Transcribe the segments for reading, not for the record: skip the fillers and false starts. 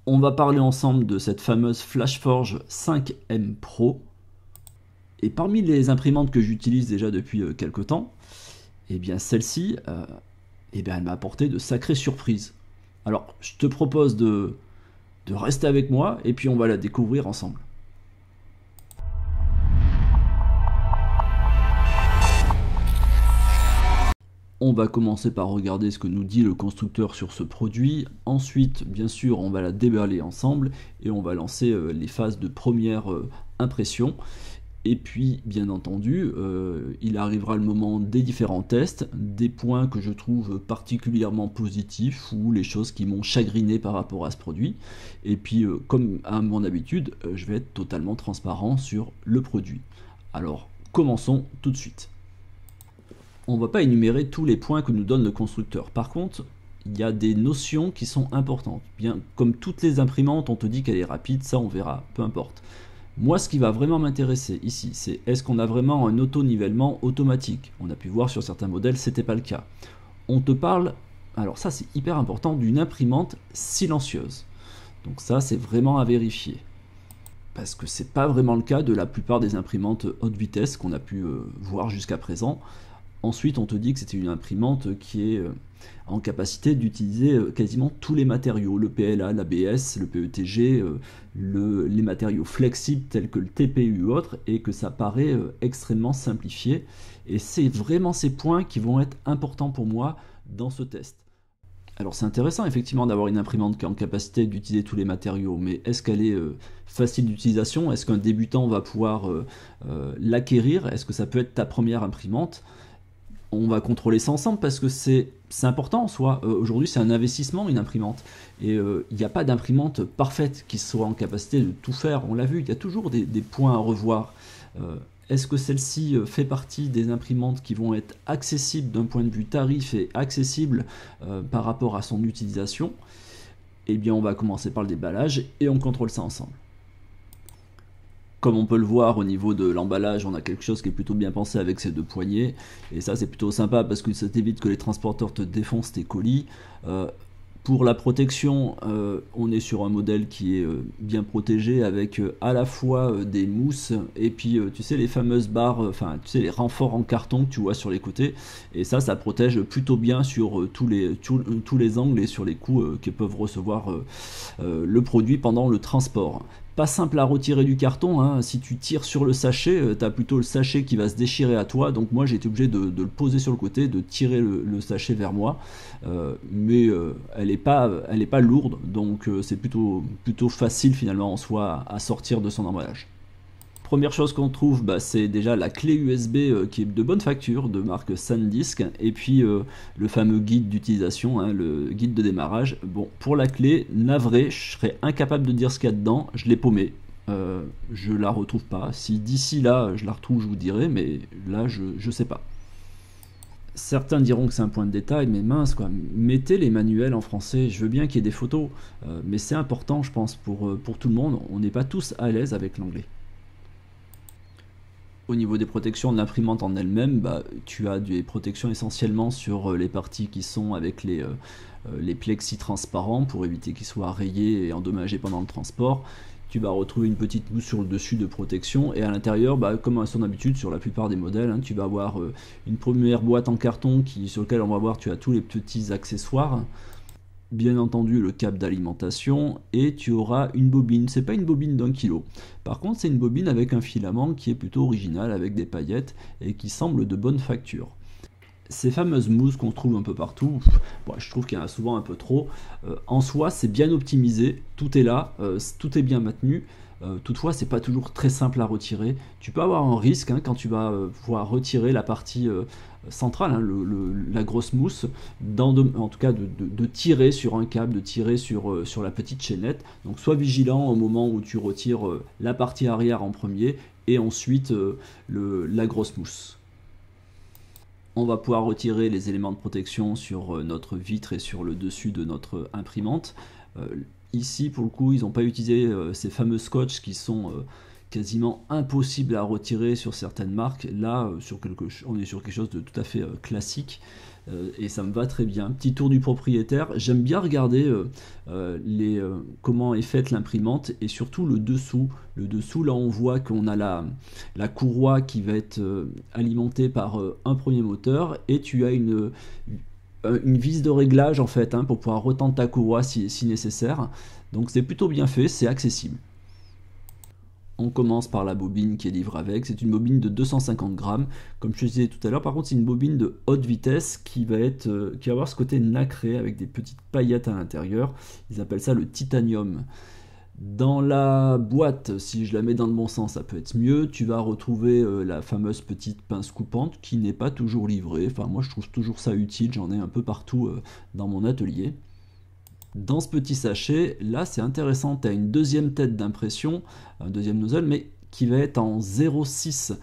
On va parler ensemble de cette fameuse FlashForge 5M Pro. Et parmi les imprimantes que j'utilise déjà depuis quelques temps, eh bien celle-ci, elle m'a apporté de sacrées surprises. Alors, je te propose de rester avec moi et puis on va la découvrir ensemble. On va commencer par regarder ce que nous dit le constructeur sur ce produit. Ensuite, bien sûr, on va la déballer ensemble et on va lancer les phases de première impression. Et puis, bien entendu, il arrivera le moment des différents tests, des points que je trouve particulièrement positifs ou les choses qui m'ont chagriné par rapport à ce produit. Et puis, comme à mon habitude, je vais être totalement transparent sur le produit. Alors, commençons tout de suite. On ne va pas énumérer tous les points que nous donne le constructeur. Par contre, il y a des notions qui sont importantes. Bien, comme toutes les imprimantes, on te dit qu'elle est rapide, ça on verra, peu importe. Moi, ce qui va vraiment m'intéresser ici, c'est est-ce qu'on a vraiment un auto-nivellement automatique? On a pu voir sur certains modèles, c'était pas le cas. On te parle, alors ça c'est hyper important, d'une imprimante silencieuse. Donc ça, c'est vraiment à vérifier. Parce que c'est pas vraiment le cas de la plupart des imprimantes haute vitesse qu'on a pu voir jusqu'à présent. Ensuite, on te dit que c'était une imprimante qui est en capacité d'utiliser quasiment tous les matériaux, le PLA, l'ABS, le PETG, les matériaux flexibles tels que le TPU ou autres, et que ça paraît extrêmement simplifié. Et c'est vraiment ces points qui vont être importants pour moi dans ce test. Alors c'est intéressant effectivement d'avoir une imprimante qui est en capacité d'utiliser tous les matériaux, mais est-ce qu'elle est facile d'utilisation? Est-ce qu'un débutant va pouvoir l'acquérir? Est-ce que ça peut être ta première imprimante? On va contrôler ça ensemble parce que c'est important en soi. Aujourd'hui, c'est un investissement, une imprimante. Et il n'y a pas d'imprimante parfaite qui soit en capacité de tout faire. On l'a vu, il y a toujours des points à revoir. Est-ce que celle-ci fait partie des imprimantes qui vont être accessibles d'un point de vue tarif et accessibles par rapport à son utilisation? Eh bien, on va commencer par le déballage et on contrôle ça ensemble. Comme on peut le voir au niveau de l'emballage, on a quelque chose qui est plutôt bien pensé avec ces deux poignées. Et ça, c'est plutôt sympa parce que ça t'évite que les transporteurs te défoncent tes colis. Pour la protection, on est sur un modèle qui est bien protégé avec à la fois des mousses et puis tu sais les fameuses barres, enfin tu sais les renforts en carton que tu vois sur les côtés. Et ça protège plutôt bien sur tous les angles et sur les coups que peuvent recevoir le produit pendant le transport. Pas simple à retirer du carton, hein. Si tu tires sur le sachet, tu as plutôt le sachet qui va se déchirer à toi, donc moi j'ai été obligé de le poser sur le côté, de tirer le sachet vers moi, mais elle n'est pas lourde, donc c'est plutôt facile finalement en soi à sortir de son emballage. Première chose qu'on trouve, c'est déjà la clé USB qui est de bonne facture, de marque SanDisk, et puis le fameux guide d'utilisation, hein, le guide de démarrage. Bon, pour la clé, navré, je serais incapable de dire ce qu'il y a dedans, je l'ai paumée. Je la retrouve pas. Si d'ici là je la retrouve, je vous dirai, mais là je sais pas. Certains diront que c'est un point de détail, mais mince quoi, mettez les manuels en français, je veux bien qu'il y ait des photos, mais c'est important je pense pour tout le monde, on n'est pas tous à l'aise avec l'anglais. Au niveau des protections de l'imprimante en elle-même, tu as des protections essentiellement sur les parties qui sont avec les plexis transparents pour éviter qu'ils soient rayés et endommagés pendant le transport. Tu vas retrouver une petite mousse sur le dessus de protection et à l'intérieur, comme à son habitude sur la plupart des modèles, hein, tu vas avoir une première boîte en carton sur laquelle on va voir tu as tous les petits accessoires. Bien entendu le câble d'alimentation et tu auras une bobine, c'est pas une bobine d'1 kg, par contre c'est une bobine avec un filament qui est plutôt original avec des paillettes et qui semble de bonne facture. Ces fameuses mousses qu'on trouve un peu partout, je trouve qu'il y en a souvent un peu trop. En soi c'est bien optimisé, tout est là, tout est bien maintenu. Toutefois, c'est pas toujours très simple à retirer. Tu peux avoir un risque hein, quand tu vas pouvoir retirer la partie centrale, hein, la grosse mousse, en tout cas de tirer sur un câble, de tirer sur la petite chaînette. Donc sois vigilant au moment où tu retires la partie arrière en premier et ensuite la grosse mousse. On va pouvoir retirer les éléments de protection sur notre vitre et sur le dessus de notre imprimante. Ici, pour le coup, ils n'ont pas utilisé ces fameux scotch qui sont quasiment impossible à retirer sur certaines marques. Là, on est sur quelque chose de tout à fait classique. Et ça me va très bien. Petit tour du propriétaire, j'aime bien regarder comment est faite l'imprimante et surtout le dessous. Le dessous, là on voit qu'on a la courroie qui va être alimentée par un premier moteur et tu as une vis de réglage en fait pour pouvoir retendre ta courroie si nécessaire. Donc c'est plutôt bien fait, c'est accessible. On commence par la bobine qui est livrée avec. C'est une bobine de 250 grammes. Comme je te disais tout à l'heure, par contre, c'est une bobine de haute vitesse qui va avoir ce côté nacré avec des petites paillettes à l'intérieur. Ils appellent ça le titanium. Dans la boîte, si je la mets dans le bon sens, ça peut être mieux. Tu vas retrouver la fameuse petite pince coupante qui n'est pas toujours livrée. Enfin, moi, je trouve toujours ça utile. J'en ai un peu partout dans mon atelier. Dans ce petit sachet, là c'est intéressant, tu as une deuxième tête d'impression, un deuxième nozzle, mais qui va être en 0,6.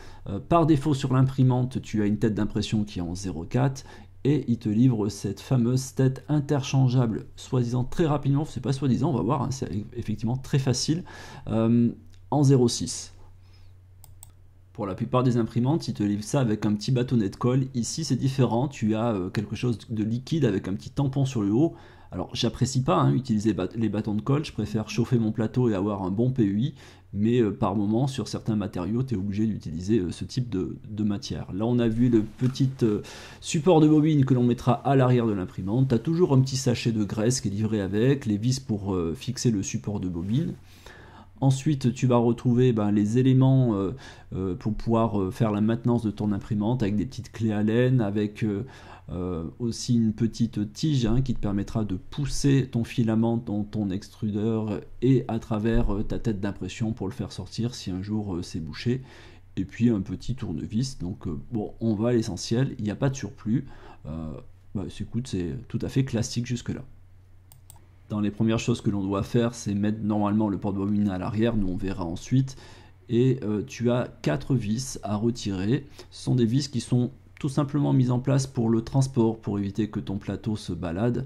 Par défaut sur l'imprimante, tu as une tête d'impression qui est en 0,4 et il te livre cette fameuse tête interchangeable, soi-disant très rapidement, c'est pas soi-disant, on va voir, c'est effectivement très facile, en 0,6. Pour la plupart des imprimantes, ils te livrent ça avec un petit bâtonnet de colle. Ici, c'est différent. Tu as quelque chose de liquide avec un petit tampon sur le haut. Alors, j'apprécie pas utiliser les bâtons de colle. Je préfère chauffer mon plateau et avoir un bon PEI. Mais par moment, sur certains matériaux, tu es obligé d'utiliser ce type de matière. Là, on a vu le petit support de bobine que l'on mettra à l'arrière de l'imprimante. Tu as toujours un petit sachet de graisse qui est livré avec, les vis pour fixer le support de bobine. Ensuite, tu vas retrouver les éléments pour pouvoir faire la maintenance de ton imprimante avec des petites clés Allen, avec aussi une petite tige qui te permettra de pousser ton filament dans ton extrudeur et à travers ta tête d'impression pour le faire sortir si un jour c'est bouché. Et puis un petit tournevis. Donc bon, on va à l'essentiel, il n'y a pas de surplus. Écoute, c'est tout à fait classique jusque-là. Dans les premières choses que l'on doit faire, c'est mettre normalement le porte-bobine à l'arrière, nous on verra ensuite. Et tu as 4 vis à retirer. Ce sont des vis qui sont tout simplement mises en place pour le transport, pour éviter que ton plateau se balade.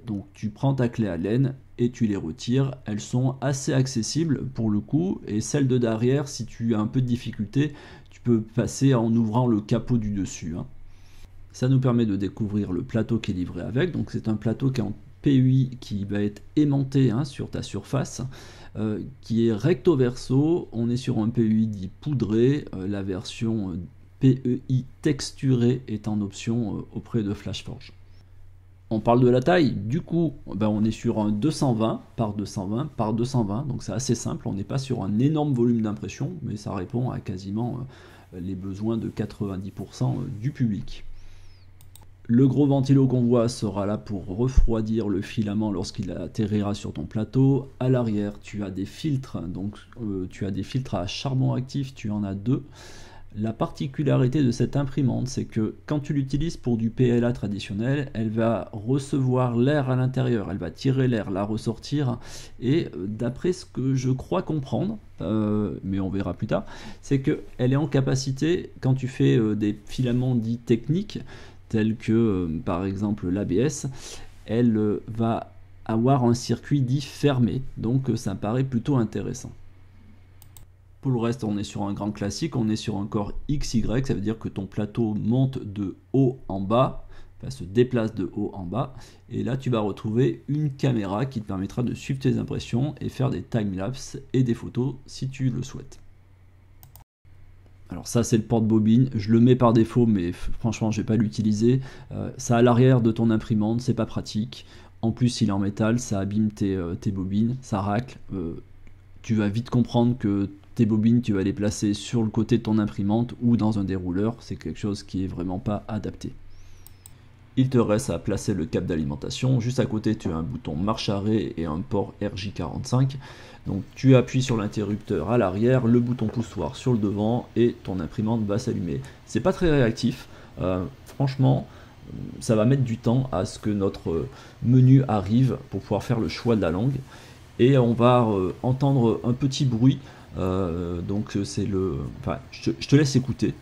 Donc tu prends ta clé Allen et tu les retires. Elles sont assez accessibles pour le coup. Et celles de derrière, si tu as un peu de difficulté, tu peux passer en ouvrant le capot du dessus. Ça nous permet de découvrir le plateau qui est livré avec. Donc c'est un plateau qui est en PEI qui va être aimanté sur ta surface, qui est recto verso. On est sur un PEI dit poudré. La version PEI texturé est en option auprès de Flashforge. On parle de la taille, du coup on est sur un 220 par 220 par 220, donc c'est assez simple, on n'est pas sur un énorme volume d'impression, mais ça répond à quasiment les besoins de 90% du public. Le gros ventilo qu'on voit sera là pour refroidir le filament lorsqu'il atterrira sur ton plateau. À l'arrière, tu as des filtres, donc tu as des filtres à charbon actif, tu en as 2. La particularité de cette imprimante, c'est que quand tu l'utilises pour du PLA traditionnel, elle va recevoir l'air à l'intérieur, elle va tirer l'air, la ressortir, et d'après ce que je crois comprendre, mais on verra plus tard, c'est qu'elle est en capacité, quand tu fais des filaments dits techniques, tels que par exemple l'ABS, elle va avoir un circuit dit fermé, donc ça me paraît plutôt intéressant. Pour le reste, on est sur un grand classique, on est sur un corps XY, ça veut dire que ton plateau monte de haut en bas, enfin se déplace de haut en bas, et là tu vas retrouver une caméra qui te permettra de suivre tes impressions et faire des timelapses et des photos si tu le souhaites. Alors ça c'est le porte-bobine, je le mets par défaut mais franchement je vais pas l'utiliser. Ça à l'arrière de ton imprimante, c'est pas pratique. En plus il est en métal, ça abîme tes bobines, ça racle. Tu vas vite comprendre que tes bobines tu vas les placer sur le côté de ton imprimante ou dans un dérouleur, c'est quelque chose qui est vraiment pas adapté. Il te reste à placer le câble d'alimentation. Juste à côté, tu as un bouton marche-arrêt et un port RJ45. Donc tu appuies sur l'interrupteur à l'arrière, le bouton poussoir sur le devant et ton imprimante va s'allumer. C'est pas très réactif. Franchement, ça va mettre du temps à ce que notre menu arrive pour pouvoir faire le choix de la langue. Et on va entendre un petit bruit. Donc c'est le... Enfin, je te laisse écouter.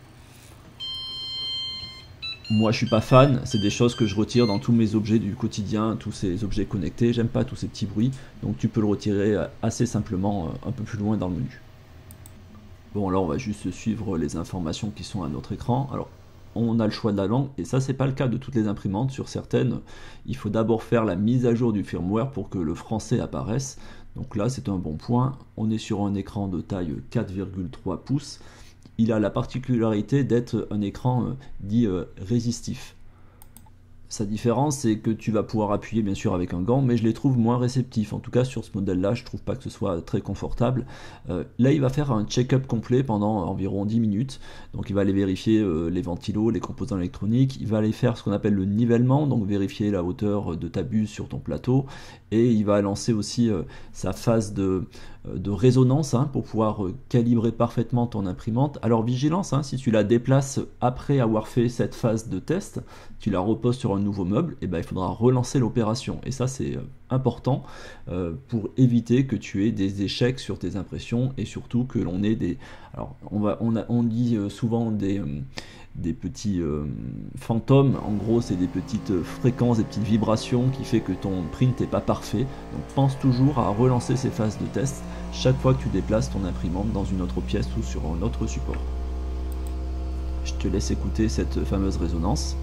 Moi je suis pas fan, c'est des choses que je retire dans tous mes objets du quotidien, tous ces objets connectés, j'aime pas tous ces petits bruits, donc tu peux le retirer assez simplement un peu plus loin dans le menu. Bon, là, on va juste suivre les informations qui sont à notre écran. Alors, on a le choix de la langue, et ça, c'est pas le cas de toutes les imprimantes. Sur certaines, il faut d'abord faire la mise à jour du firmware pour que le français apparaisse. Donc là, c'est un bon point. On est sur un écran de taille 4,3 pouces. Il a la particularité d'être un écran dit résistif. Sa différence, c'est que tu vas pouvoir appuyer bien sûr avec un gant, mais je les trouve moins réceptifs. En tout cas, sur ce modèle-là, je trouve pas que ce soit très confortable. Là, il va faire un check-up complet pendant environ 10 minutes. Donc, il va aller vérifier les ventilos, les composants électroniques. Il va aller faire ce qu'on appelle le nivellement, donc vérifier la hauteur de ta buse sur ton plateau. Et il va lancer aussi sa phase de résonance pour pouvoir calibrer parfaitement ton imprimante. Alors vigilance, si tu la déplaces après avoir fait cette phase de test, tu la reposes sur un nouveau meuble, et il faudra relancer l'opération. Et ça c'est important pour éviter que tu aies des échecs sur tes impressions et surtout que l'on ait des... Alors on dit souvent des petits fantômes, en gros c'est des petites fréquences, des petites vibrations qui fait que ton print n'est pas parfait. Donc pense toujours à relancer ces phases de test chaque fois que tu déplaces ton imprimante dans une autre pièce ou sur un autre support. Je te laisse écouter cette fameuse résonance.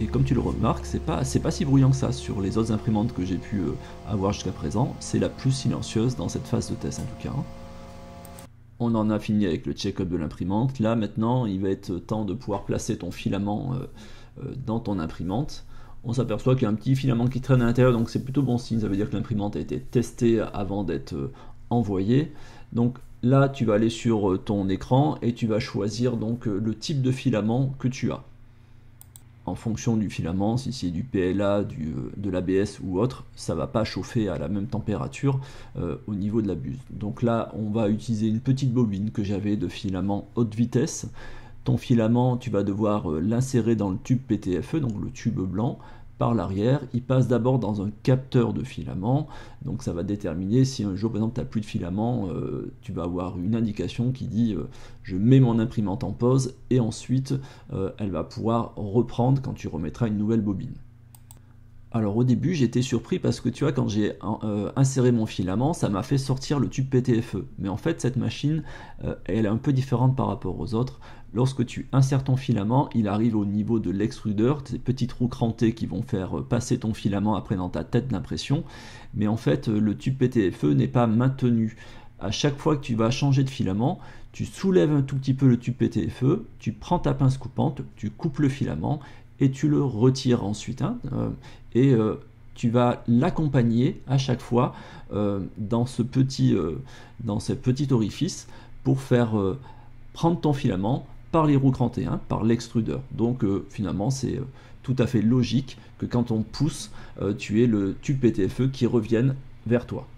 Et comme tu le remarques, c'est pas si bruyant que ça sur les autres imprimantes que j'ai pu avoir jusqu'à présent. C'est la plus silencieuse dans cette phase de test en tout cas. On en a fini avec le check-up de l'imprimante. Là maintenant, il va être temps de pouvoir placer ton filament dans ton imprimante. On s'aperçoit qu'il y a un petit filament qui traîne à l'intérieur, donc c'est plutôt bon signe. Ça veut dire que l'imprimante a été testée avant d'être envoyée. Donc là, tu vas aller sur ton écran et tu vas choisir donc le type de filament que tu as. En fonction du filament, si c'est du PLA, de l'ABS ou autre, ça ne va pas chauffer à la même température au niveau de la buse. Donc là, on va utiliser une petite bobine que j'avais de filament haute vitesse. Ton filament, tu vas devoir l'insérer dans le tube PTFE, donc le tube blanc, par l'arrière. Il passe d'abord dans un capteur de filament, donc ça va déterminer si un jour, par exemple, tu n'as plus de filament, tu vas avoir une indication qui dit je mets mon imprimante en pause, et ensuite elle va pouvoir reprendre quand tu remettras une nouvelle bobine. Alors au début j'étais surpris parce que tu vois, quand j'ai inséré mon filament, ça m'a fait sortir le tube PTFE. Mais en fait cette machine elle est un peu différente par rapport aux autres. Lorsque tu insères ton filament, il arrive au niveau de l'extrudeur, ces petits trous crantés qui vont faire passer ton filament après dans ta tête d'impression. Mais en fait le tube PTFE n'est pas maintenu. À chaque fois que tu vas changer de filament, tu soulèves un tout petit peu le tube PTFE, tu prends ta pince coupante, tu coupes le filament et tu le retires ensuite. Tu vas l'accompagner à chaque fois dans ce petit orifice pour faire prendre ton filament par les roues crantées, par l'extrudeur. Donc finalement c'est tout à fait logique que quand on pousse, tu aies le tube PTFE qui revienne vers toi.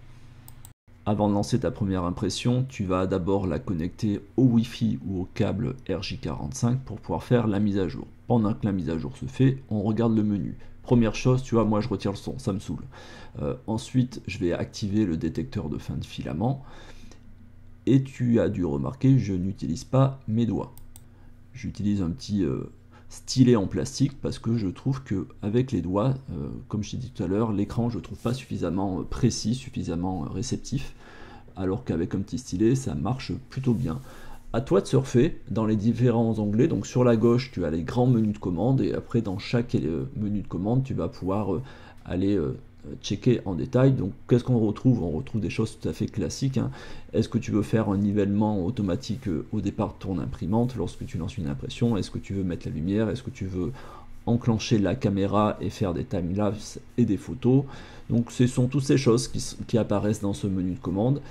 Avant de lancer ta première impression, tu vas d'abord la connecter au Wi-Fi ou au câble RJ45 pour pouvoir faire la mise à jour. Pendant que la mise à jour se fait, on regarde le menu. Première chose, tu vois, moi je retire le son, ça me saoule. Ensuite, je vais activer le détecteur de fin de filament. Et tu as dû remarquer, je n'utilise pas mes doigts. J'utilise un petit stylet en plastique parce que je trouve que avec les doigts, comme je t'ai dit tout à l'heure, l'écran je trouve pas suffisamment précis, suffisamment réceptif, alors qu'avec un petit stylet ça marche plutôt bien. À toi de surfer dans les différents onglets. Donc sur la gauche tu as les grands menus de commande, et après dans chaque menu de commande tu vas pouvoir aller checker en détail. Donc qu'est-ce qu'on retrouve? On retrouve des choses tout à fait classiques. Est-ce que tu veux faire un nivellement automatique au départ de ton imprimante lorsque tu lances une impression? Est-ce que tu veux mettre la lumière? Est-ce que tu veux enclencher la caméra et faire des timelapses et des photos? Donc ce sont toutes ces choses qui apparaissent dans ce menu de commande.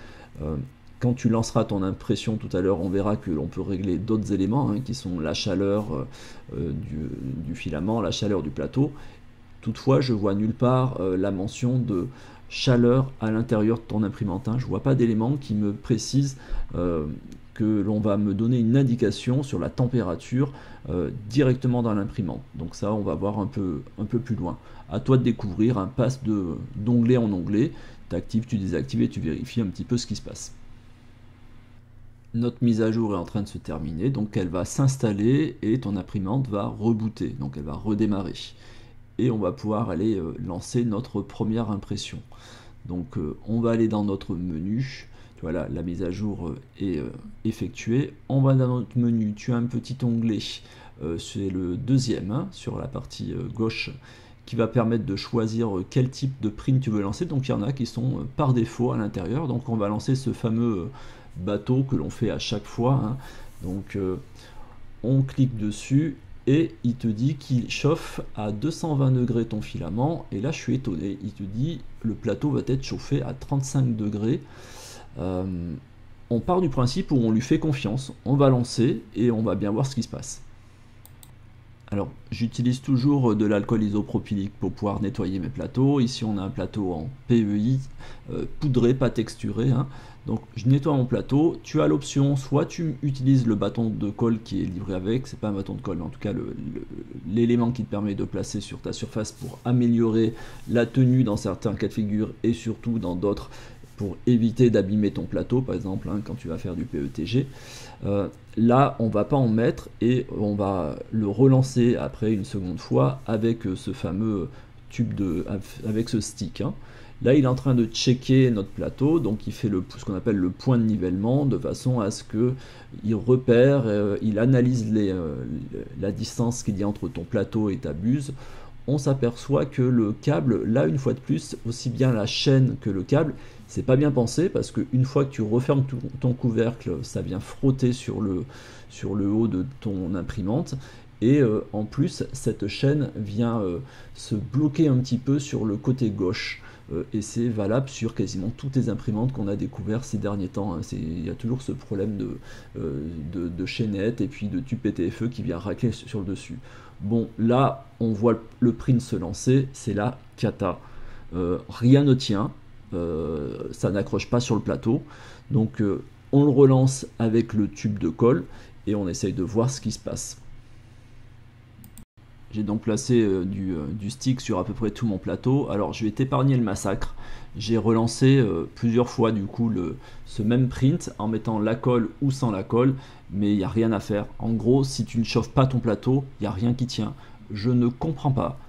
Quand tu lanceras ton impression tout à l'heure, on verra que l'on peut régler d'autres éléments qui sont la chaleur du filament, la chaleur du plateau. Toutefois, je vois nulle part la mention de chaleur à l'intérieur de ton imprimante. Je ne vois pas d'élément qui me précise que l'on va me donner une indication sur la température directement dans l'imprimante. Donc ça, on va voir un peu plus loin. À toi de découvrir, passe d'onglet en onglet. Tu actives, tu désactives et tu vérifies un petit peu ce qui se passe. Notre mise à jour est en train de se terminer, donc elle va s'installer et ton imprimante va rebooter, donc elle va redémarrer. Et on va pouvoir aller lancer notre première impression. Donc on va aller dans notre menu. vois, la mise à jour est effectuée. En bas dans notre menu, tu as un petit onglet, c'est le deuxième, hein, sur la partie gauche, qui va permettre de choisir quel type de print tu veux lancer. Donc il y en a qui sont par défaut à l'intérieur. Donc on va lancer ce fameux bateau que l'on fait à chaque fois, hein. Donc on clique dessus et il te dit qu'il chauffe à 220 degrés ton filament. Et là je suis étonné, il te dit le plateau va être chauffé à 35 degrés. On part du principe où on lui fait confiance, on va lancer et on va bien voir ce qui se passe. Alors, j'utilise toujours de l'alcool isopropylique pour pouvoir nettoyer mes plateaux. Ici, on a un plateau en PEI, poudré, pas texturé, hein. Donc, je nettoie mon plateau. Tu as l'option, soit tu utilises le bâton de colle qui est livré avec, c'est pas un bâton de colle, mais en tout cas l'élément qui te permet de placer sur ta surface pour améliorer la tenue dans certains cas de figure et surtout dans d'autres pour éviter d'abîmer ton plateau, par exemple, hein, quand tu vas faire du PETG. Là, on va pas en mettre et on va le relancer après une seconde fois avec ce fameux tube avec ce stick, hein. Là, il est en train de checker notre plateau, donc il fait ce qu'on appelle le point de nivellement, de façon à ce qu'il repère, il analyse la distance qu'il y a entre ton plateau et ta buse. On s'aperçoit que le câble, là une fois de plus, aussi bien la chaîne que le câble, c'est pas bien pensé parce qu'une fois que tu refermes ton couvercle, ça vient frotter sur le haut de ton imprimante. Et en plus, cette chaîne vient se bloquer un petit peu sur le côté gauche. Et c'est valable sur quasiment toutes les imprimantes qu'on a découvert ces derniers temps, hein. Il y a toujours ce problème de chaînette et puis de tube PTFE qui vient racler sur le dessus. Bon, là, on voit le print se lancer, c'est la cata. Rien ne tient, ça n'accroche pas sur le plateau. Donc, on le relance avec le tube de colle et on essaye de voir ce qui se passe. J'ai donc placé du stick sur à peu près tout mon plateau. Alors je vais t'épargner le massacre. J'ai relancé plusieurs fois du coup ce même print en mettant la colle ou sans la colle, mais il n'y a rien à faire. En gros, si tu ne chauffes pas ton plateau, il n'y a rien qui tient. Je ne comprends pas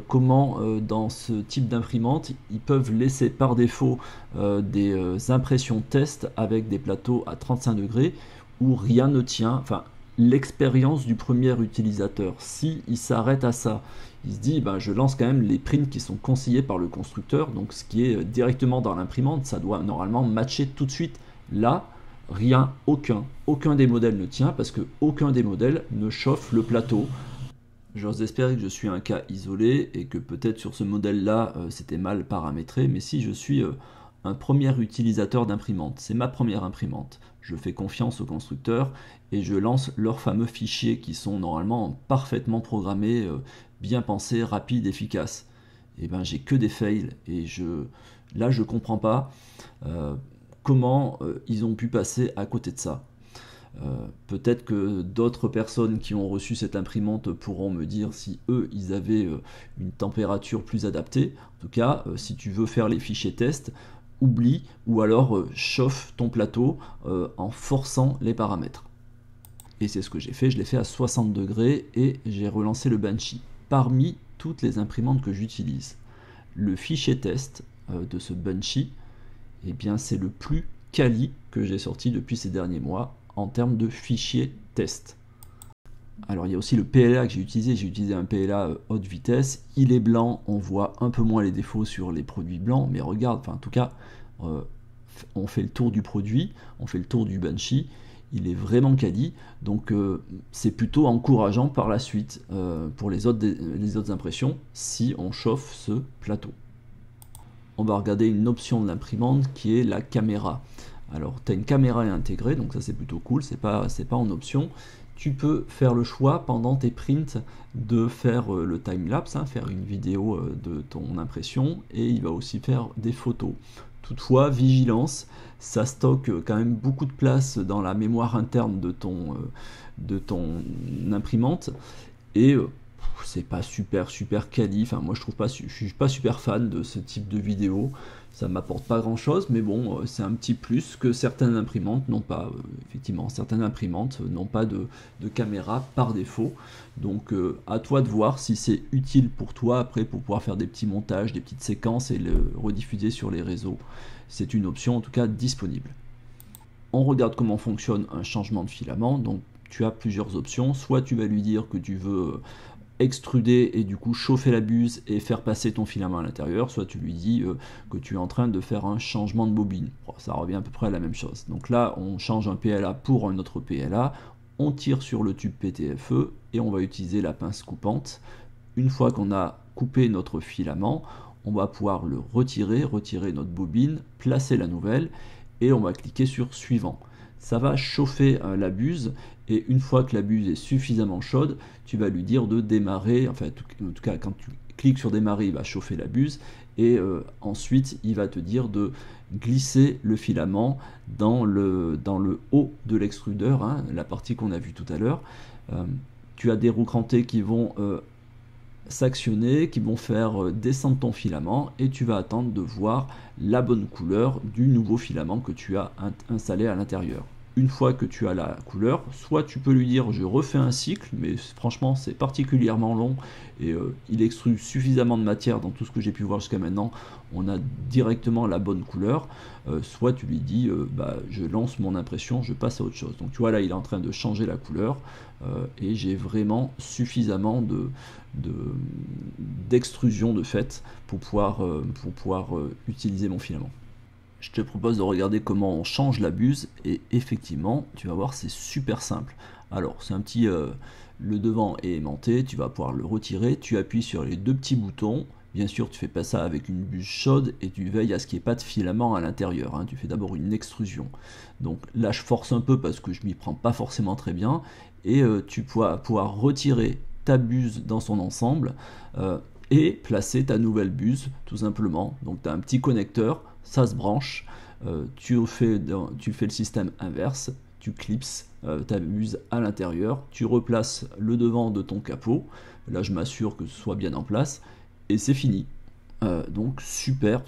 comment dans ce type d'imprimante, ils peuvent laisser par défaut des impressions test avec des plateaux à 35 degrés où rien ne tient. Enfin, l'expérience du premier utilisateur, si il s'arrête à ça, il se dit ben, je lance quand même les prints qui sont conseillés par le constructeur, donc ce qui est directement dans l'imprimante, ça doit normalement matcher tout de suite. Là, rien, aucun des modèles ne tient parce que aucun des modèles ne chauffe le plateau. J'ose espérer que je suis un cas isolé et que peut-être sur ce modèle là c'était mal paramétré, mais si je suis un premier utilisateur d'imprimante, c'est ma première imprimante, je fais confiance au constructeur et je lance leurs fameux fichiers qui sont normalement parfaitement programmés, bien pensés, rapides, efficaces. Et ben j'ai que des fails et là je comprends pas comment ils ont pu passer à côté de ça. Peut-être que d'autres personnes qui ont reçu cette imprimante pourront me dire si eux ils avaient une température plus adaptée. En tout cas, si tu veux faire les fichiers test, oublie ou alors chauffe ton plateau en forçant les paramètres. Et c'est ce que j'ai fait, je l'ai fait à 60 degrés et j'ai relancé le Banshee. Parmi toutes les imprimantes que j'utilise, le fichier test de ce Banshee, eh bien c'est le plus quali que j'ai sorti depuis ces derniers mois en termes de fichier test. Alors il y a aussi le PLA que j'ai utilisé un PLA haute vitesse, il est blanc, on voit un peu moins les défauts sur les produits blancs, mais regarde, enfin en tout cas, on fait le tour du produit, on fait le tour du Banshee, il est vraiment quali, donc c'est plutôt encourageant par la suite pour les autres impressions si on chauffe ce plateau. On va regarder une option de l'imprimante qui est la caméra. Alors tu as une caméra intégrée, donc ça c'est plutôt cool, c'est pas en option. Tu peux faire le choix pendant tes prints de faire le time-lapse, hein, faire une vidéo de ton impression, et il va aussi faire des photos. Toutefois, vigilance, ça stocke quand même beaucoup de place dans la mémoire interne de ton imprimante, et c'est pas super quali. Enfin, moi je suis pas super fan de ce type de vidéo. Ça m'apporte pas grand chose, mais bon, c'est un petit plus que certaines imprimantes n'ont pas. Effectivement, certaines imprimantes n'ont pas de caméra par défaut. Donc à toi de voir si c'est utile pour toi après pour pouvoir faire des petits montages, des petites séquences et le rediffuser sur les réseaux. C'est une option en tout cas disponible. On regarde comment fonctionne un changement de filament. Donc tu as plusieurs options. Soit tu vas lui dire que tu veux extruder et du coup chauffer la buse et faire passer ton filament à l'intérieur, soit tu lui dis que tu es en train de faire un changement de bobine. Bon, ça revient à peu près à la même chose. Donc là, on change un PLA pour un autre PLA, on tire sur le tube PTFE et on va utiliser la pince coupante. Une fois qu'on a coupé notre filament, on va pouvoir le retirer notre bobine, placer la nouvelle et on va cliquer sur suivant. Ça va chauffer la buse et une fois que la buse est suffisamment chaude, tu vas lui dire de démarrer, enfin en tout cas quand tu cliques sur démarrer, il va chauffer la buse et ensuite il va te dire de glisser le filament dans le haut de l'extrudeur, hein, la partie qu'on a vue tout à l'heure. Tu as des roues crantées qui vont s'actionner, qui vont faire descendre ton filament et tu vas attendre de voir la bonne couleur du nouveau filament que tu as installé à l'intérieur. Une fois que tu as la couleur, soit tu peux lui dire je refais un cycle, mais franchement c'est particulièrement long et il extrude suffisamment de matière dans tout ce que j'ai pu voir jusqu'à maintenant, on a directement la bonne couleur, soit tu lui dis bah, je lance mon impression, je passe à autre chose. Donc tu vois là il est en train de changer la couleur et j'ai vraiment suffisamment d'extrusion de fait pour pouvoir utiliser mon filament. Je te propose de regarder comment on change la buse et effectivement tu vas voir c'est super simple. Alors c'est un petit le devant est aimanté, tu vas pouvoir le retirer, tu appuies sur les deux petits boutons, bien sûr tu fais pas ça avec une buse chaude et tu veilles à ce qu'il n'y ait pas de filament à l'intérieur, hein. Tu fais d'abord une extrusion. Donc là je force un peu parce que je m'y prends pas forcément très bien et tu vas pouvoir retirer ta buse dans son ensemble et placer ta nouvelle buse tout simplement. Donc tu as un petit connecteur, ça se branche, tu fais le système inverse, tu clipses ta buse à l'intérieur, tu replaces le devant de ton capot, là je m'assure que ce soit bien en place, et c'est fini. Donc super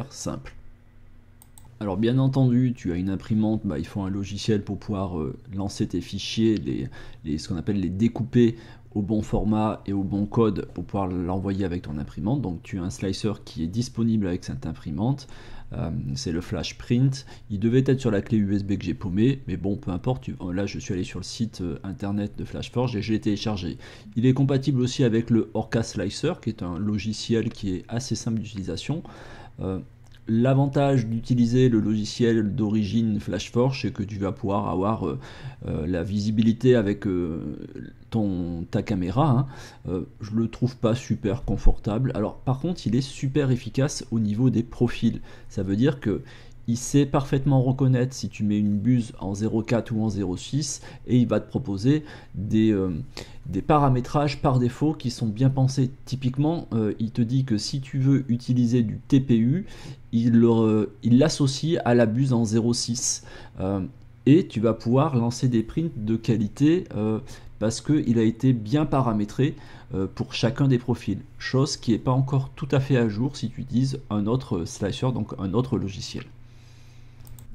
simple. Alors bien entendu, tu as une imprimante, bah, il faut un logiciel pour pouvoir lancer tes fichiers, ce qu'on appelle les découper au bon format et au bon code pour pouvoir l'envoyer avec ton imprimante. Donc tu as un slicer qui est disponible avec cette imprimante, c'est le Flash Print. Il devait être sur la clé USB que j'ai paumée, mais bon peu importe, là je suis allé sur le site internet de FlashForge et je l'ai téléchargé. Il est compatible aussi avec le Orca Slicer qui est un logiciel qui est assez simple d'utilisation. L'avantage d'utiliser le logiciel d'origine FlashForge, c'est que tu vas pouvoir avoir la visibilité avec ta caméra, hein. Je le trouve pas super confortable. Alors par contre, il est super efficace au niveau des profils. Ça veut dire que il sait parfaitement reconnaître si tu mets une buse en 0.4 ou en 0.6 et il va te proposer des paramétrages par défaut qui sont bien pensés. Typiquement, il te dit que si tu veux utiliser du TPU, il l'associe à la buse en 0.6 et tu vas pouvoir lancer des prints de qualité parce qu'il a été bien paramétré pour chacun des profils, chose qui n'est pas encore tout à fait à jour si tu utilises un autre slicer, donc un autre logiciel.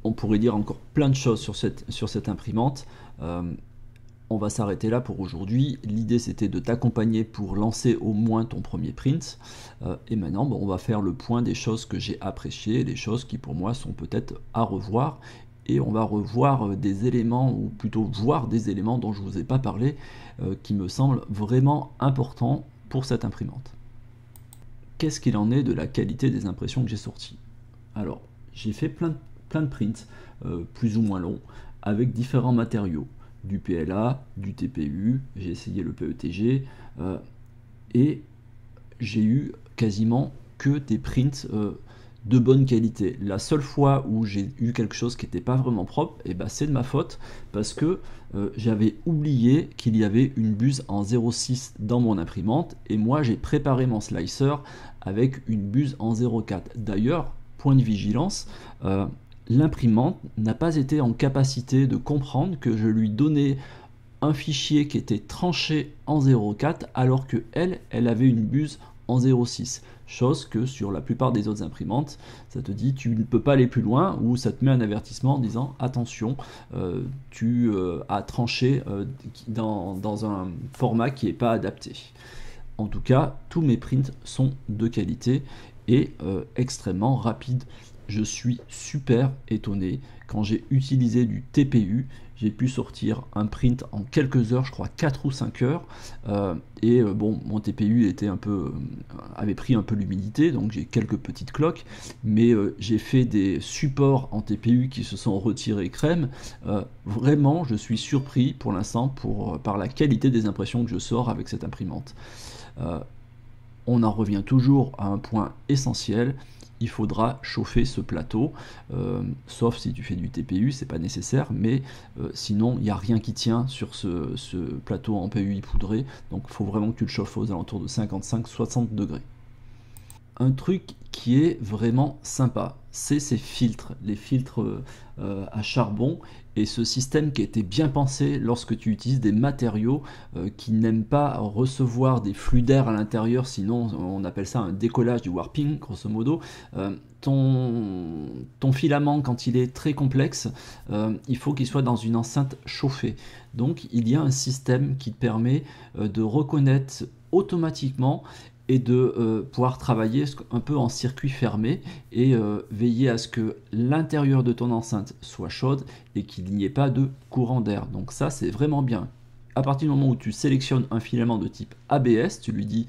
On pourrait dire encore plein de choses sur cette imprimante. On va s'arrêter là pour aujourd'hui. L'idée c'était de t'accompagner pour lancer au moins ton premier print. Et maintenant on va faire le point des choses que j'ai appréciées, les choses qui pour moi sont peut-être à revoir. Et on va revoir des éléments, ou plutôt voir des éléments dont je ne vous ai pas parlé, qui me semblent vraiment importants pour cette imprimante. Qu'est-ce qu'il en est de la qualité des impressions que j'ai sorties? Alors, j'ai fait plein de prints, plus ou moins longs, avec différents matériaux. Du PLA, du TPU, j'ai essayé le PETG, et j'ai eu quasiment que des prints de bonne qualité. La seule fois où j'ai eu quelque chose qui n'était pas vraiment propre, et ben c'est de ma faute, parce que j'avais oublié qu'il y avait une buse en 0.6 dans mon imprimante, et moi j'ai préparé mon slicer avec une buse en 0.4. D'ailleurs, point de vigilance, l'imprimante n'a pas été en capacité de comprendre que je lui donnais un fichier qui était tranché en 0.4 alors que elle avait une buse en 0.6. Chose que sur la plupart des autres imprimantes, ça te dit tu ne peux pas aller plus loin, ou ça te met un avertissement en disant attention, tu as tranché dans un format qui n'est pas adapté. En tout cas, tous mes prints sont de qualité et extrêmement rapides je suis super étonné. Quand j'ai utilisé du TPU, j'ai pu sortir un print en quelques heures, je crois 4 ou 5 heures. Bon, mon TPU avait pris un peu l'humidité, donc j'ai quelques petites cloques, mais j'ai fait des supports en TPU qui se sont retirés crème. Vraiment, je suis surpris pour l'instant par la qualité des impressions que je sors avec cette imprimante. On en revient toujours à un point essentiel. Il faudra chauffer ce plateau, sauf si tu fais du TPU, c'est pas nécessaire, mais sinon il n'y a rien qui tient sur ce plateau en PUI poudré, donc il faut vraiment que tu le chauffes aux alentours de 55-60 degrés. Un truc qui est vraiment sympa, c'est ces filtres, les filtres à charbon, et ce système qui a été bien pensé lorsque tu utilises des matériaux qui n'aiment pas recevoir des flux d'air à l'intérieur, sinon on appelle ça un décollage du warping, grosso modo. Ton filament, quand il est très complexe, il faut qu'il soit dans une enceinte chauffée. Donc il y a un système qui te permet de reconnaître automatiquement et de pouvoir travailler un peu en circuit fermé et veiller à ce que l'intérieur de ton enceinte soit chaude et qu'il n'y ait pas de courant d'air. Donc ça, c'est vraiment bien. À partir du moment où tu sélectionnes un filament de type ABS, tu lui dis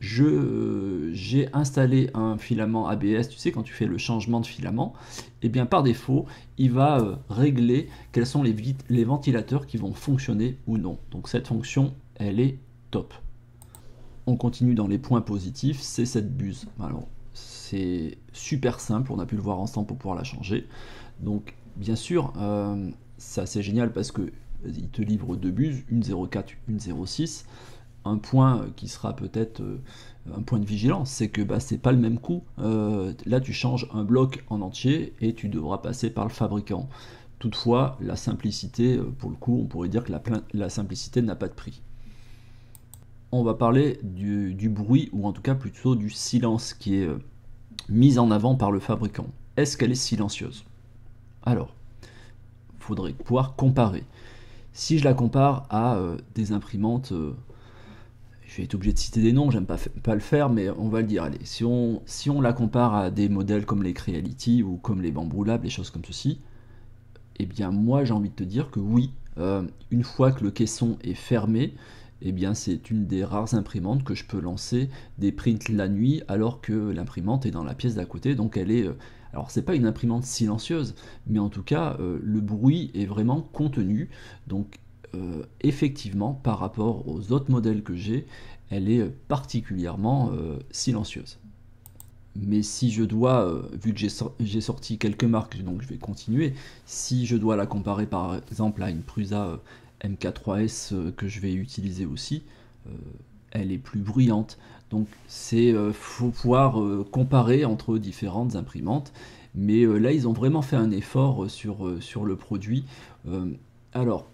j'ai installé un filament ABS, tu sais, quand tu fais le changement de filament, et bien par défaut, il va régler quels sont les ventilateurs qui vont fonctionner ou non. Donc cette fonction, elle est top. On continue dans les points positifs, c'est cette buse. Alors, c'est super simple, on a pu le voir ensemble pour pouvoir la changer. Donc, bien sûr, c'est assez génial parce que il te livre deux buses, une 0,4, une 0,6. Un point qui sera peut-être un point de vigilance, c'est que c'est pas le même coût. Là, tu changes un bloc en entier et tu devras passer par le fabricant. Toutefois, la simplicité, pour le coup, on pourrait dire que la simplicité n'a pas de prix. On va parler du bruit, ou en tout cas plutôt du silence qui est mis en avant par le fabricant. Est-ce qu'elle est silencieuse? Alors, il faudrait pouvoir comparer. Si je la compare à des imprimantes, je vais être obligé de citer des noms, j'aime pas le faire, mais on va le dire. Allez, si on la compare à des modèles comme les Creality ou comme les Bamboo Lab, les choses comme ceci, eh bien moi j'ai envie de te dire que oui, une fois que le caisson est fermé, eh bien c'est une des rares imprimantes que je peux lancer des prints la nuit alors que l'imprimante est dans la pièce d'à côté, donc elle est... alors c'est pas une imprimante silencieuse, mais en tout cas le bruit est vraiment contenu, donc effectivement par rapport aux autres modèles que j'ai, elle est particulièrement silencieuse. Mais si je dois, vu que j'ai sorti quelques marques, donc je vais continuer, si je dois la comparer par exemple à une Prusa MK3S que je vais utiliser aussi, elle est plus bruyante. Donc faut pouvoir comparer entre différentes imprimantes. Mais là, ils ont vraiment fait un effort sur le produit. Alors,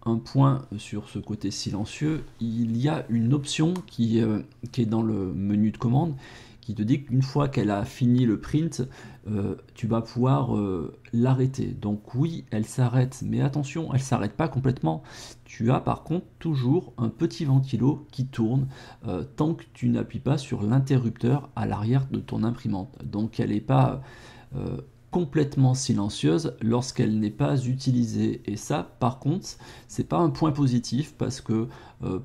un point sur ce côté silencieux, il y a une option qui est dans le menu de commande, qui te dit qu'une fois qu'elle a fini le print, tu vas pouvoir l'arrêter. Donc oui, elle s'arrête, mais attention, elle ne s'arrête pas complètement. Tu as par contre toujours un petit ventilo qui tourne tant que tu n'appuies pas sur l'interrupteur à l'arrière de ton imprimante. Donc elle n'est pas complètement silencieuse lorsqu'elle n'est pas utilisée. Et ça, par contre, c'est pas un point positif parce que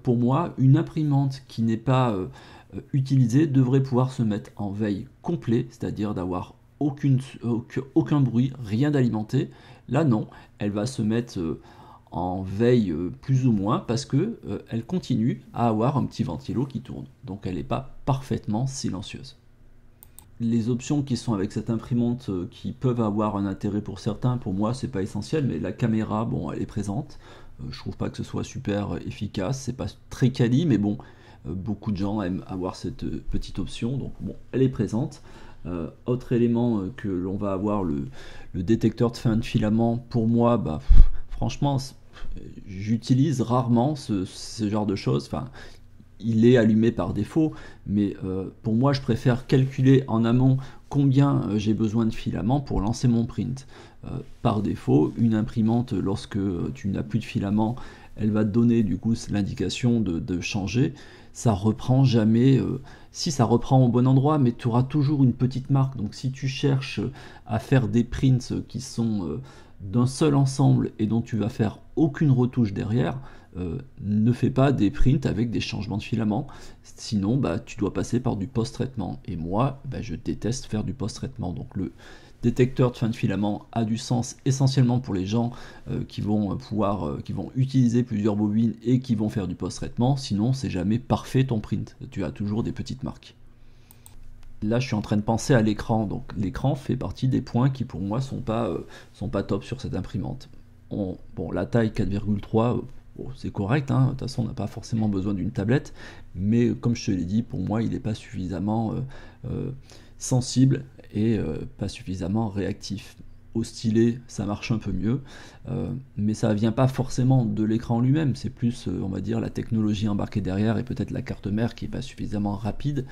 pour moi, une imprimante qui n'est pas utilisée devrait pouvoir se mettre en veille complet, c'est-à-dire d'avoir aucun bruit, rien d'alimenter. Là, non, elle va se mettre en veille plus ou moins parce que elle continue à avoir un petit ventilo qui tourne. Donc, elle n'est pas parfaitement silencieuse. Les options qui sont avec cette imprimante qui peuvent avoir un intérêt pour certains, pour moi c'est pas essentiel, mais la caméra, bon, elle est présente. Je trouve pas que ce soit super efficace, c'est pas très quali, mais bon, beaucoup de gens aiment avoir cette petite option, donc bon, elle est présente. Autre élément que l'on va avoir, le détecteur de fin de filament, pour moi, franchement, j'utilise rarement ce genre de choses. Enfin, il est allumé par défaut, mais pour moi je préfère calculer en amont combien j'ai besoin de filaments pour lancer mon print. Par défaut, une imprimante, lorsque tu n'as plus de filaments, elle va te donner du coup l'indication de changer. ça reprend jamais. Si ça reprend au bon endroit, mais tu auras toujours une petite marque. Donc si tu cherches à faire des prints qui sont d'un seul ensemble et dont tu vas faire aucune retouche derrière, ne fais pas des prints avec des changements de filament, sinon bah, tu dois passer par du post-traitement. Et moi, bah, je déteste faire du post-traitement. Donc le détecteur de fin de filament a du sens essentiellement pour les gens qui vont qui vont utiliser plusieurs bobines et qui vont faire du post-traitement, sinon c'est jamais parfait ton print, tu as toujours des petites marques. Là je suis en train de penser à l'écran, donc l'écran fait partie des points qui pour moi sont pas top sur cette imprimante. Bon, la taille 4,3, bon, c'est correct, hein. De toute façon on n'a pas forcément besoin d'une tablette, mais comme je te l'ai dit, pour moi il n'est pas suffisamment sensible et pas suffisamment réactif. Au stylet, ça marche un peu mieux, mais ça vient pas forcément de l'écran lui-même, c'est plus, on va dire, la technologie embarquée derrière et peut-être la carte mère qui est pas suffisamment rapide.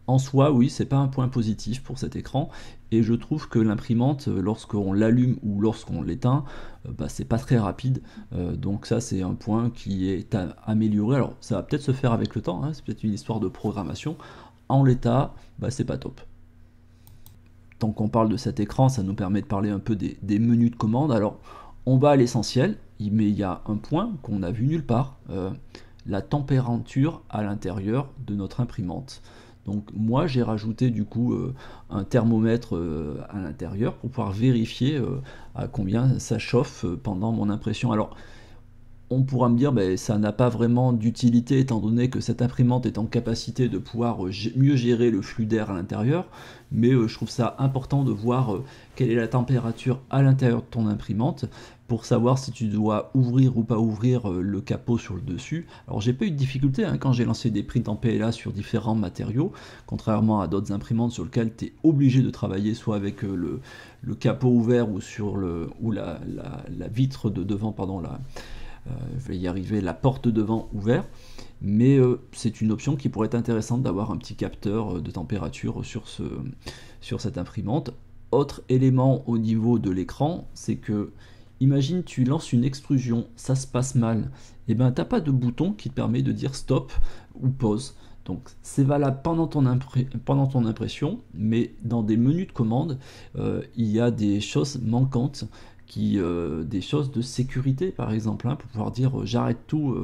En soi, oui, c'est pas un point positif pour cet écran, et je trouve que l'imprimante, lorsqu'on l'allume ou lorsqu'on l'éteint, bah, c'est pas très rapide, donc ça c'est un point qui est à améliorer. Alors ça va peut-être se faire avec le temps, hein, c'est peut-être une histoire de programmation. En l'état, bah, c'est pas top. Tant qu'on parle de cet écran, ça nous permet de parler un peu des menus de commande. Alors, on va à l'essentiel, mais il y a un point qu'on n'a vu nulle part, la température à l'intérieur de notre imprimante. Donc moi, j'ai rajouté du coup un thermomètre à l'intérieur pour pouvoir vérifier à combien ça chauffe pendant mon impression. Alors, on pourra me dire ben, ça n'a pas vraiment d'utilité étant donné que cette imprimante est en capacité de pouvoir mieux gérer le flux d'air à l'intérieur, mais je trouve ça important de voir quelle est la température à l'intérieur de ton imprimante pour savoir si tu dois ouvrir ou pas ouvrir le capot sur le dessus. Alors j'ai pas eu de difficulté hein, quand j'ai lancé des prints en PLA sur différents matériaux, contrairement à d'autres imprimantes sur lesquelles tu es obligé de travailler soit avec le capot ouvert ou sur la vitre de devant, pardon, je vais y arriver, la porte devant ouverte, mais c'est une option qui pourrait être intéressante d'avoir un petit capteur de température sur cette imprimante. Autre élément au niveau de l'écran, c'est que imagine tu lances une extrusion, ça se passe mal, et ben t'as pas de bouton qui te permet de dire stop ou pause. Donc c'est valable pendant ton impression, mais dans des menus de commande, il y a des choses manquantes des choses de sécurité par exemple, hein, pour pouvoir dire j'arrête tout,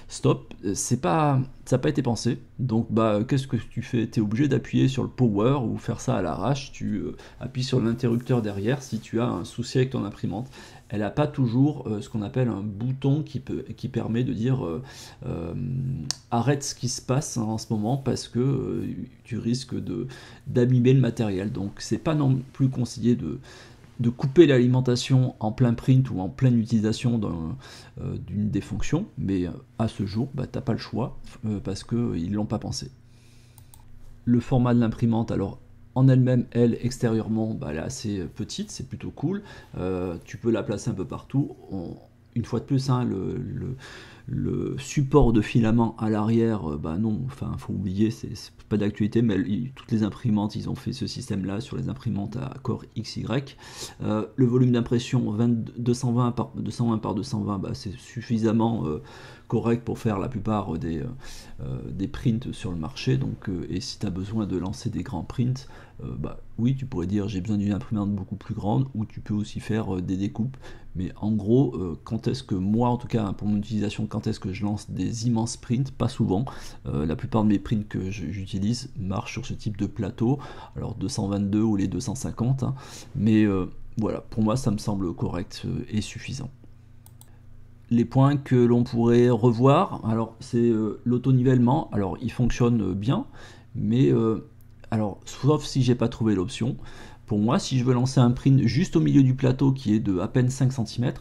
stop, ça n'a pas été pensé, donc bah qu'est-ce que tu fais, tu es obligé d'appuyer sur le power ou faire ça à l'arrache, tu appuies sur l'interrupteur derrière si tu as un souci avec ton imprimante. Elle n'a pas toujours ce qu'on appelle un bouton qui permet de dire arrête ce qui se passe en ce moment parce que tu risques d'abîmer le matériel, donc c'est pas non plus conseillé de couper l'alimentation en plein print ou en pleine utilisation d'une des fonctions, mais à ce jour, bah, t'as pas le choix parce qu'ils l'ont pas pensé. Le format de l'imprimante, alors en elle-même, extérieurement, bah, elle est assez petite, c'est plutôt cool. Tu peux la placer un peu partout. Une fois de plus, hein, le support de filament à l'arrière, bah non, enfin, faut oublier, c'est pas d'actualité, mais toutes les imprimantes, ils ont fait ce système-là sur les imprimantes à Core XY. Le volume d'impression 220 par 220, bah, c'est suffisamment correct pour faire la plupart des prints sur le marché. Donc, et si tu as besoin de lancer des grands prints, bah, oui, tu pourrais dire j'ai besoin d'une imprimante beaucoup plus grande, ou tu peux aussi faire des découpes. Mais en gros, quand est-ce que moi, en tout cas pour mon utilisation, quand est-ce que je lance des immenses prints? Pas souvent. La plupart de mes prints que j'utilise marchent sur ce type de plateau, alors 222 ou les 250, hein, mais voilà, pour moi ça me semble correct et suffisant. Les points que l'on pourrait revoir, alors c'est l'auto-nivellement, alors il fonctionne bien, mais alors sauf si j'ai pas trouvé l'option. Pour moi, si je veux lancer un print juste au milieu du plateau qui est de à peine 5 cm,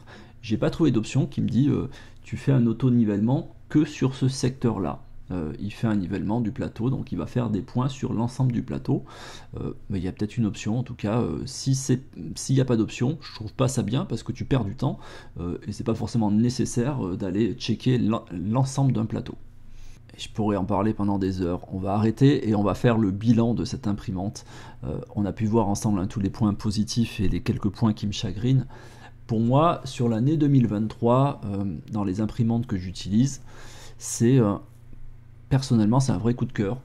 j'ai pas trouvé d'option qui me dit tu fais un auto-nivellement que sur ce secteur-là. Il fait un nivellement du plateau, donc il va faire des points sur l'ensemble du plateau. Mais il y a peut-être une option, en tout cas, s'il n'y a pas d'option, je trouve pas ça bien parce que tu perds du temps et c'est pas forcément nécessaire d'aller checker l'ensemble d'un plateau. Et je pourrais en parler pendant des heures. On va arrêter et on va faire le bilan de cette imprimante. On a pu voir ensemble hein, tous les points positifs et les quelques points qui me chagrinent. Pour moi, sur l'année 2023, dans les imprimantes que j'utilise, c'est personnellement, c'est un vrai coup de cœur.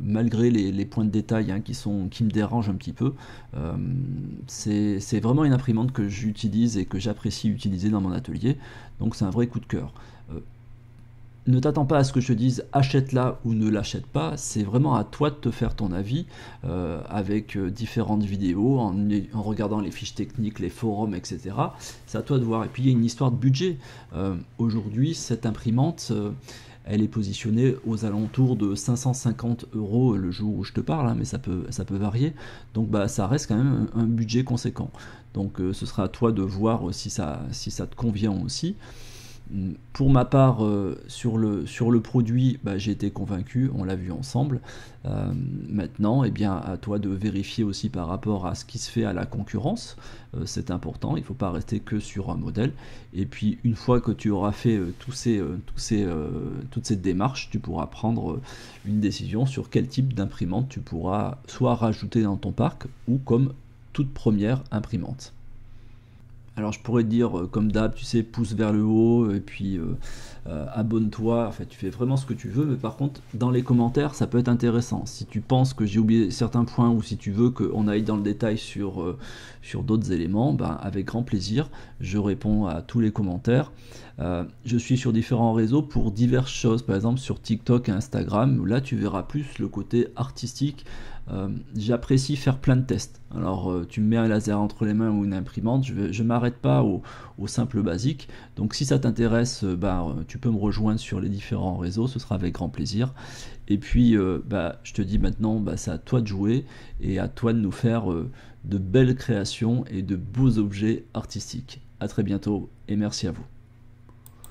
Malgré les points de détail hein, qui me dérangent un petit peu, c'est vraiment une imprimante que j'utilise et que j'apprécie utiliser dans mon atelier, donc c'est un vrai coup de cœur. Ne t'attends pas à ce que je te dise achète-la ou ne l'achète pas, c'est vraiment à toi de te faire ton avis avec différentes vidéos, en regardant les fiches techniques, les forums, etc. C'est à toi de voir. Et puis il y a une histoire de budget. Aujourd'hui, cette imprimante, elle est positionnée aux alentours de 550 € le jour où je te parle, hein, mais ça peut varier. Donc bah, ça reste quand même un budget conséquent. Donc ce sera à toi de voir si ça te convient aussi. Pour ma part, sur le produit, bah, j'ai été convaincu, on l'a vu ensemble. Maintenant, eh bien, à toi de vérifier aussi par rapport à ce qui se fait à la concurrence. C'est important, il ne faut pas rester que sur un modèle. Et puis, une fois que tu auras fait toutes ces démarches, tu pourras prendre une décision sur quel type d'imprimante tu pourras soit rajouter dans ton parc ou comme toute première imprimante. Alors je pourrais te dire, comme d'hab, tu sais, pouce vers le haut, et puis abonne-toi, en fait, tu fais vraiment ce que tu veux, mais par contre, dans les commentaires, ça peut être intéressant. Si tu penses que j'ai oublié certains points, ou si tu veux qu'on aille dans le détail sur d'autres éléments, ben, avec grand plaisir, je réponds à tous les commentaires. Je suis sur différents réseaux pour diverses choses, par exemple sur TikTok et Instagram, où là tu verras plus le côté artistique. J'apprécie faire plein de tests. Alors tu me mets un laser entre les mains ou une imprimante, je m'arrête pas au simple basique. Donc si ça t'intéresse, tu peux me rejoindre sur les différents réseaux, ce sera avec grand plaisir. Et puis je te dis maintenant, c'est à toi de jouer et à toi de nous faire de belles créations et de beaux objets artistiques. A très bientôt et merci à vous.